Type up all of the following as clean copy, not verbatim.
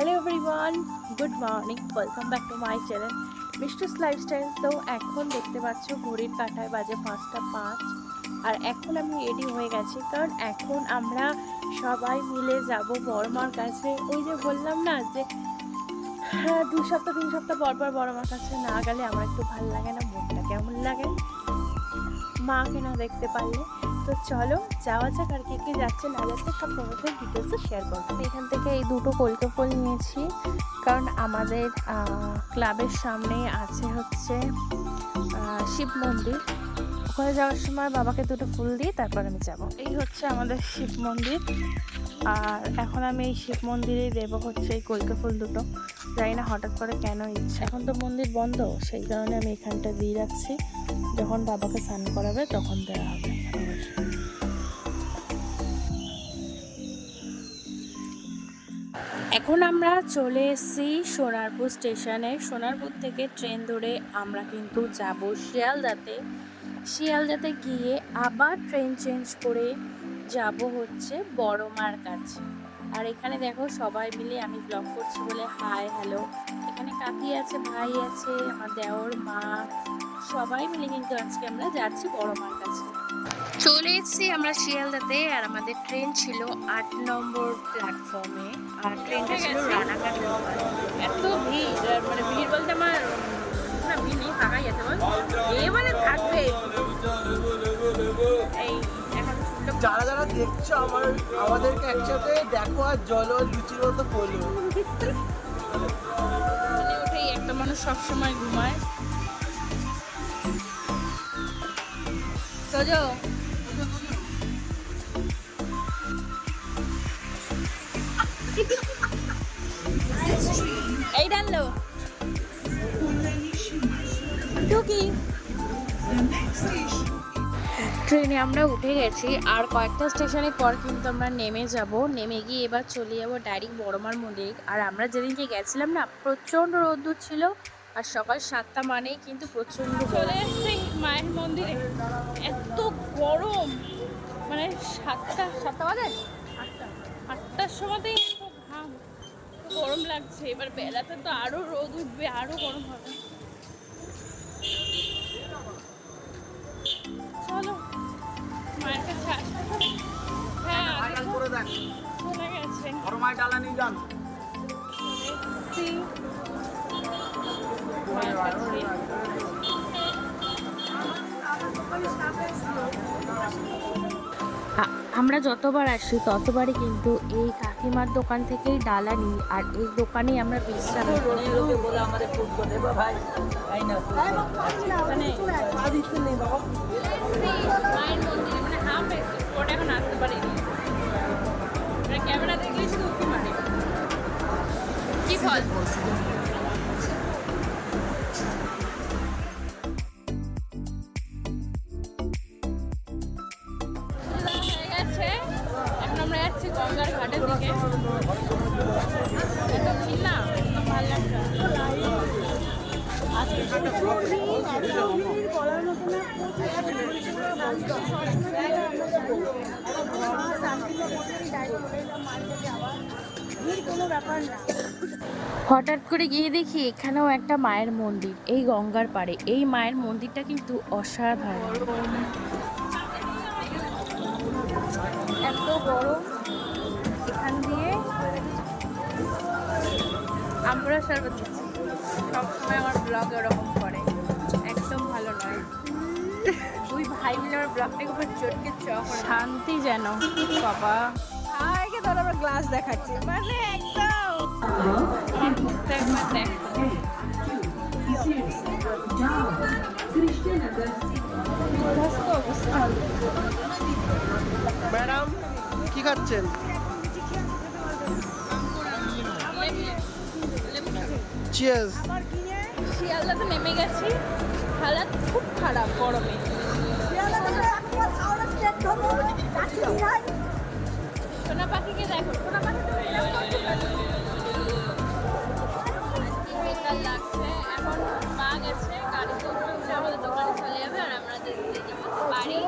Hello everyone, good morning, welcome back to my channel Mishtu's lifestyle. তো এখন দেখতে পাচ্ছ ঘড়ির কাঁটায় বাজে 5টা 5। আর এখন আমি রেডি হয়ে গেছি, কারণ এখন আমরা সবাই মিলে যাব বড়মার কাছে। ওই যে বললাম না যে হ্যাঁ, 2 সপ্তাহ 3 সপ্তাহ পর পর বড়মার কাছে না গেলে আমার একটু ভাল লাগে না, মনটা কেমন লাগে মাকে না দেখতে পারলে। তো চলো যাওয়া যাক, আর কে কে যাচ্ছে না যাচ্ছে সব তোমাদের ডিটেলসে শেয়ার করবো। এখান থেকে এই দুটো কলকে ফুল নিয়েছি, কারণ আমাদের ক্লাবের সামনে আছে হচ্ছে শিব মন্দির। ওখানে যাওয়ার সময় বাবাকে দুটো ফুল দিয়ে তারপর আমি যাব। এই হচ্ছে আমাদের শিব মন্দির, আর এখন আমি এই শিব মন্দিরেই দেবো হচ্ছে এই কলকে ফুল দুটো। জানি না হঠাৎ করে কেন ইচ্ছা, এখন তো মন্দির বন্ধ, সেই কারণে আমি এখানটা দিয়ে রাখছি, যখন বাবাকে স্নান করাবে তখন দেওয়া হবে। এখন আমরা চলে এসেছি সোনারপুর স্টেশনে। সোনারপুর থেকে ট্রেন ধরে আমরা কিন্তু যাব শিয়ালদাতে। শিয়ালদাতে গিয়ে আবার ট্রেন চেঞ্জ করে যাব হচ্ছে বড়মার কাছে। আর এখানে দেখো সবাই মিলে আমি ব্লগ করছি বলে হাই হ্যালো, এখানে কাকি আছে, ভাই আছে, আমার দেওর, মা, সবাই মিলে কিন্তু আজকে আমরা যাচ্ছি বড়মার কাছে। চলে এসেছি আমরা শিয়ালদাতে, আর আমাদের ট্রেন ছিল 8 নম্বর প্ল্যাটফর্মে, আর ট্রেনটা ছিল রানাঘাট লোকাল। এত ভিড়, মানে ভিড় বলতে আমার না ভিড় নেই, ফাঁকাই আছে বল, এবারে থাকবে। এই এখন যারা যারা দেখছো আমাদেরকে একসাথে দেখো আর জল লুচির মতো ফলো। মানে ওঠেই একটা মানুষ সবসময় ঘুমায়। তোজো এই ডানলো টুকি। ট্রেনে আমরা উঠে গেছি, আর কয়েকটা স্টেশনের পর কিন্তু আমরা নেমে যাব। নেমে গিয়ে এবার চলে যাবো ডাইরেক্ট বড়মার মন্দির। আর আমরা যেদিনকে গেছিলাম না, প্রচণ্ড রোদ্দুর ছিল, আর সকাল 7টা মানেই কিন্তু প্রচণ্ড চলে এসেছি মায়ের মন্দিরে। এত গরম, মানে 7টা বাজে, 8টার সময়তেই এত ঘাম, গরম লাগছে। এবার বেলাতে তো আরো রোদ উঠবে, আরো গরম হবে। চলো মায়ের কাছে আসতে হবে। হ্যাঁ চলে গেছে। বড়মায় ডালা নিয়ে যান। মায়ের কাছে আমরা যতবার আসি ততবারই কিন্তু এই কাকিমার দোকান থেকেই ডালা নিই, আর এই দোকানেই আমরা বিশ্রাম নিই। মায়ের মন্দিরে মানে হাফ এসে ওটা এখন আসতে পারিনি, ক্যামেরা দেখলেই শুধু উঁকি মারে। কি ফল হয়ে গেছে। এখন আমরা যাচ্ছি গঙ্গার ঘাটের দিকে। এত ভিড় না, ভালো লাগছে। হঠাৎ করে গিয়ে দেখি এখানেও একটা মায়ের মন্দির, এই গঙ্গার পাড়ে। এই মায়ের মন্দিরটা কিন্তু অসাধারণ। এত গরম, এখান দিয়ে আমরা শরবত দিচ্ছি। সবসময় আমার ব্লগ ওরকম করে, একদম ভালো নয়। দুই ভাই মিলে আমার ব্লগটাকে উপর চটকে শান্তি যেন বাবা। আগে ধর আমরা গ্লাস দেখাচ্ছি মানে একদম আমার মুখটা একবার দেখো। বিধ্বস্ত অবস্থা। ম্যাডাম কি খাচ্ছেন? চিয়ার্স। শিয়ালদাতে নেমে গেছি, হালাত খুব খারাপ গরমে। সোনা পাখিকে দেখো, সোনা পাখি তো বেকার লাগছে। এখন মা গেছে, গাড়িতে উঠে আমাদের দোকানে চলে যাবে, আর আমরা দেখতে যাবো বাড়ি।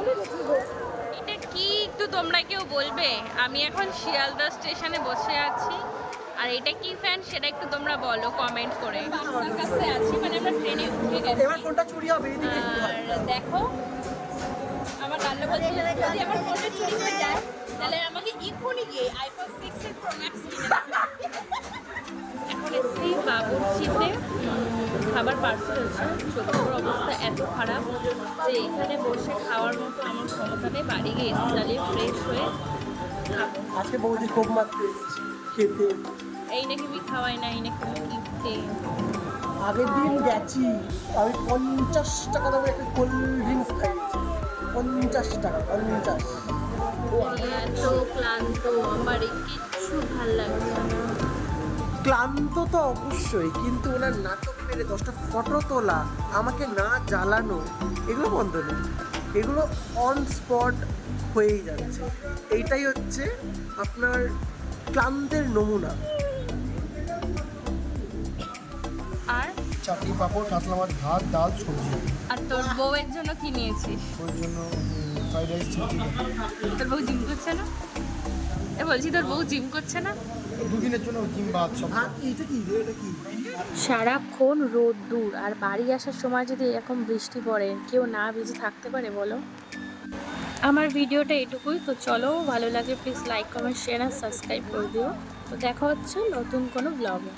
এটা কি একটু তোমরা কেউ বলবে? আমি এখন শিয়ালদা স্টেশনে বসে আছি, আর এটা কি ফ্যান সেটা একটু তোমরা বলো কমেন্ট করে। বাসার কাছে আছি, মানে আমরা ট্রেনে উঠে গেছি। এবার ফোনটা চুরি হবে এদিকে একটু আর দেখো আমার গান্ডা বলছে যদি আমার ফোনটা চুরি হয়ে যায় তাহলে আমাকে এক্ষুনি গিয়ে আইফোন 6 এর প্রো ম্যাক্স কিনে দাও। এখন এসেছি বাবুর্চিতে, খাবার পার্সেল হচ্ছে। ছোটোর অবস্থা এত খারাপ যে এখানে বসে খাওয়ার মতো আমার ক্ষমতা নেই। বাড়ি গিয়ে এসে চালিয়ে ফ্রেশ হয়ে খাবো। আজকে বৌদি খুব মাত্র এসেছি খেতে। এই নাকি আমি খাওয়াই না, এই নাকি আমি কিনতে। আগের দিন গেছি আমি 50 টাকা দামের একটা কোল্ড ড্রিঙ্কস খাইয়েছি। 50 টাকা 50। এত ক্লান্ত, আমার কিচ্ছু ভাল লাগছে না। ক্লান্ত তো অবশ্যই, কিন্তু ওনার নাটক মেরে 10টা ফটো তোলা, আমাকে না জ্বালানো, এগুলো বন্ধ নেই। এগুলো অন স্পট হয়েই যাচ্ছে। এইটাই হচ্ছে আপনার ক্লান্তের নমুনা। আর চাটনি পাঁপড় কাতলা মাছ ভাত ডাল সবজি আর তোর বউয়ের জন্য কি নিয়েছিস? ওর জন্য ফ্রাইড রাইস চিকেন তোর বউ জিম করছে না? বলছি তোর বউ জিম করছে না? দুদিনের জন্য জিম বাদ সব ভাত এইটা কি রে? এটা কি? সারাক্ষণ রোদ দূর, আর বাড়ি আসার সময় যদি এরকম বৃষ্টি পড়ে কেউ না ভিজে থাকতে পারে বলো? আমার ভিডিওটা এটুকুই। তো চলো, ভালো লাগে প্লিজ লাইক কমেন্ট শেয়ার আর সাবস্ক্রাইব করে দিও। তো দেখা হচ্ছে নতুন কোনো ব্লগে।